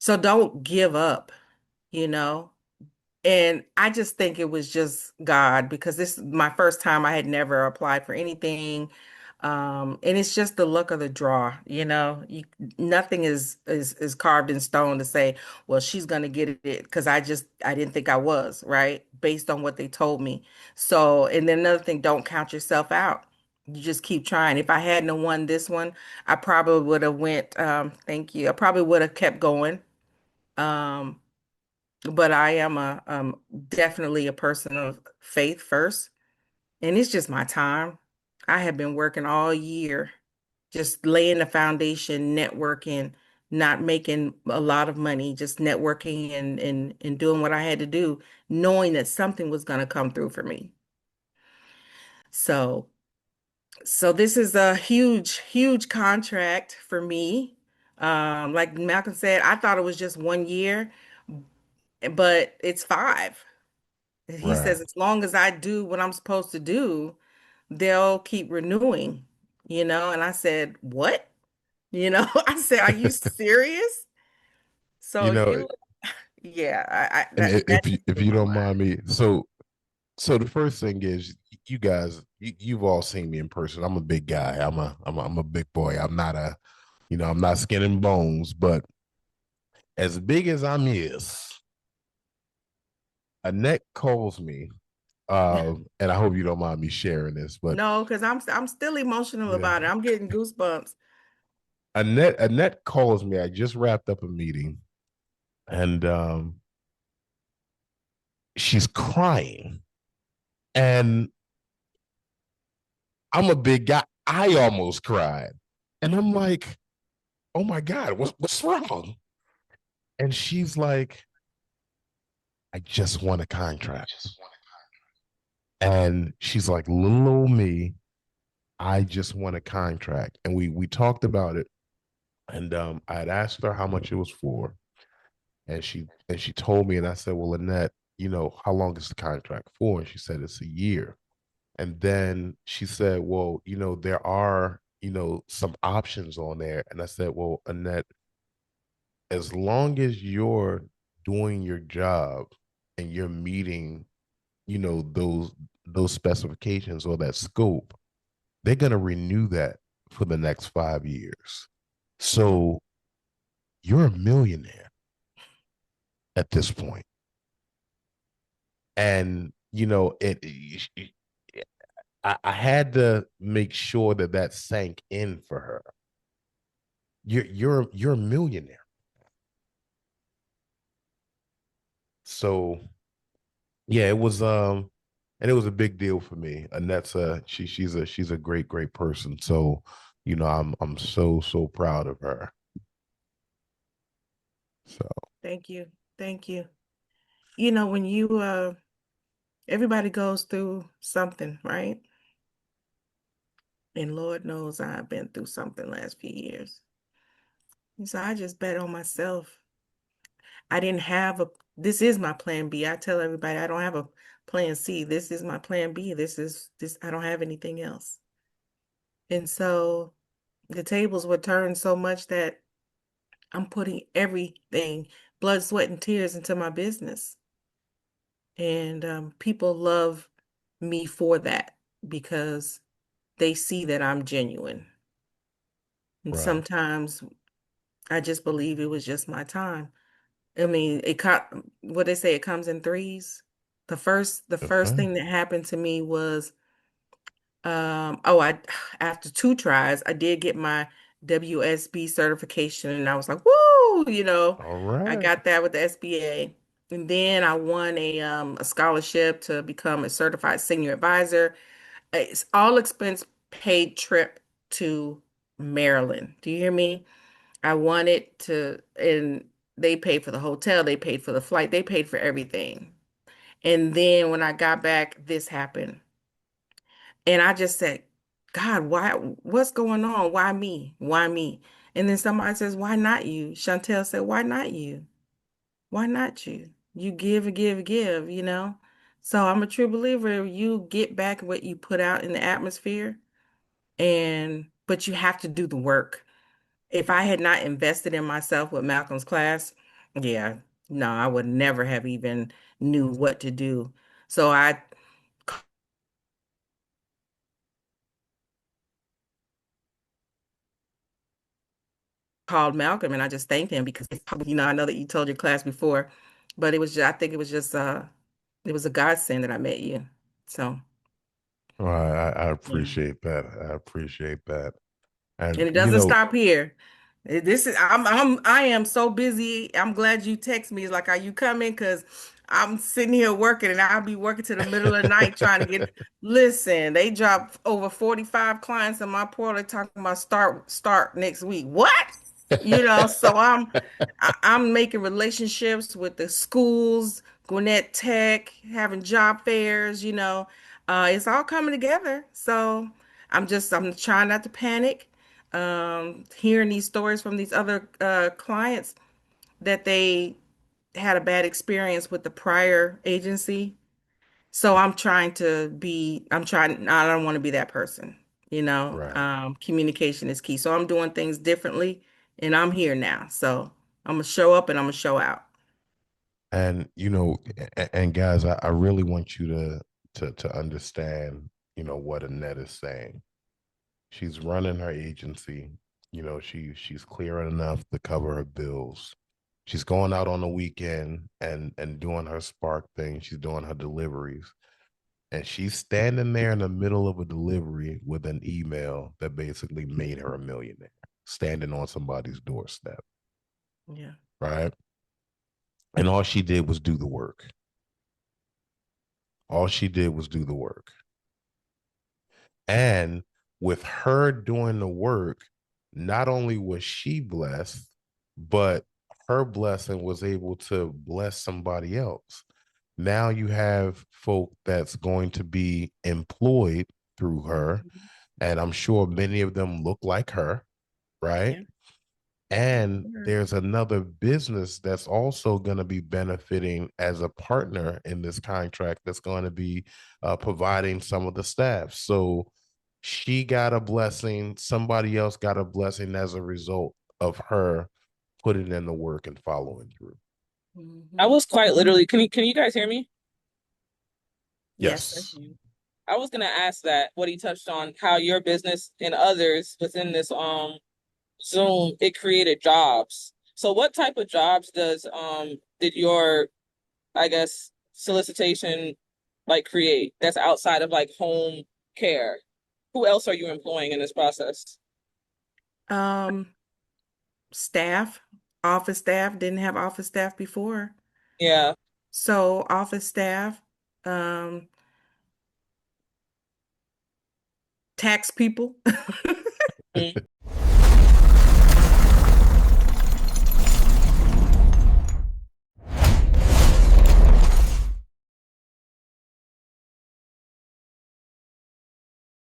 So don't give up, you know? And I just think it was just God because this is my first time. I had never applied for anything. And it's just the luck of the draw, you know. Nothing is carved in stone to say, well, she's gonna get it because I didn't think I was, right? Based on what they told me. So, and then another thing, don't count yourself out. You just keep trying. If I hadn't have won this one, I probably would have went, thank you. I probably would have kept going. Um, but I am a definitely a person of faith first, and it's just my time. I have been working all year, just laying the foundation, networking, not making a lot of money, just networking and doing what I had to do, knowing that something was going to come through for me. So, so this is a huge, huge contract for me. Like Malcolm said, I thought it was just 1 year, but it's five. He Right. says, as long as I do what I'm supposed to do, they'll keep renewing, you know? And I said, what? You know, I said, are you serious? So You know, yeah, and that if just if blew you my don't mind mind. me, so the first thing is you guys, you've all seen me in person. I'm a big guy. I'm a big boy. I'm not a, I'm not skin and bones, but as big as I'm is, Annette calls me, and I hope you don't mind me sharing this, but No, because I'm still emotional yeah, about it. I'm getting goosebumps. Annette calls me. I just wrapped up a meeting, and she's crying, and I'm a big guy. I almost cried, and I'm like, "Oh my god, what's wrong?" And she's like, "I just won a contract," and she's like, "Little old me, I just won a contract," and we talked about it, and I had asked her how much it was for, and she told me, and I said, "Well, Annette, how long is the contract for?" And she said, "It's a year." And then she said, "Well, there are, some options on there." And I said, "Well, Annette, as long as you're doing your job and you're meeting, those specifications or that scope, they're gonna renew that for the next 5 years. So you're a millionaire at this point." And I had to make sure that that sank in for her. You're a millionaire. So yeah, it was and it was a big deal for me. Annette's she's a great person. So, I'm so proud of her. So Thank you. Thank you. You know, when you everybody goes through something, right? And Lord knows I've been through something last few years. And so I just bet on myself. I didn't have a, this is my plan B. I tell everybody I don't have a plan C. This is my plan B. I don't have anything else. And so the tables were turned so much that I'm putting everything, blood, sweat, and tears into my business. And people love me for that because they see that I'm genuine. And right. sometimes I just believe it was just my time. I mean, what they say, it comes in threes. The first Okay. thing that happened to me was oh, I after two tries, I did get my WSB certification and I was like, woo, you know, All I right. got that with the SBA. And then I won a scholarship to become a certified senior advisor. It's all expense paid trip to Maryland. Do you hear me? I wanted to, and they paid for the hotel, they paid for the flight, they paid for everything. And then when I got back, this happened. And I just said, God, what's going on? Why me? Why me? And then somebody says, why not you? Chantel said, why not you? Why not you? You give and give and give, you know? So I'm a true believer. You get back what you put out in the atmosphere, but you have to do the work. If I had not invested in myself with Malcolm's class, Yeah, no, I would never have even knew what to do. So I called Malcolm and I just thanked him because, I know that you told your class before, but I think it was just, it was a godsend that I met you. So, All right, I yeah. appreciate that. I appreciate that. And And it doesn't stop here. I am so busy. I'm glad you text me. It's like, are you coming? Because I'm sitting here working and I'll be working to the middle of the night trying to listen, they dropped over 45 clients in my portal talking about start next week. What? So I'm making relationships with the schools, Gwinnett Tech, having job fairs, it's all coming together. So I'm trying not to panic. Hearing these stories from these other clients that they had a bad experience with the prior agency. So I don't want to be that person. Right. Communication is key. So I'm doing things differently and I'm here now. So I'm gonna show up and I'm gonna show out. And and guys, I really want you to understand, what Annette is saying. She's running her agency. She's clearing enough to cover her bills. She's going out on the weekend and doing her Spark thing. She's doing her deliveries. And she's standing there in the middle of a delivery with an email that basically made her a millionaire, standing on somebody's doorstep, Yeah. right? And all she did was do the work. All she did was do the work. And with her doing the work, not only was she blessed, but her blessing was able to bless somebody else. Now you have folk that's going to be employed through her. Mhm. And I'm sure many of them look like her, right? Yeah. Yes, And sir. there's another business that's also going to be benefiting as a partner in this contract that's going to be providing some of the staff. So she got a blessing, somebody else got a blessing as a result of her putting in the work and following through. I Hmm. was quite literally, can you guys hear me? Yes, I Yes. do. I was gonna ask that what he touched on, how your business and others within this Zoom, it created jobs. So what type of jobs did your, I guess, solicitation like create that's outside of like home care? Who else are you employing in this process? Um, Staff, office staff, didn't have office staff before. Yeah. So office staff, um, tax people.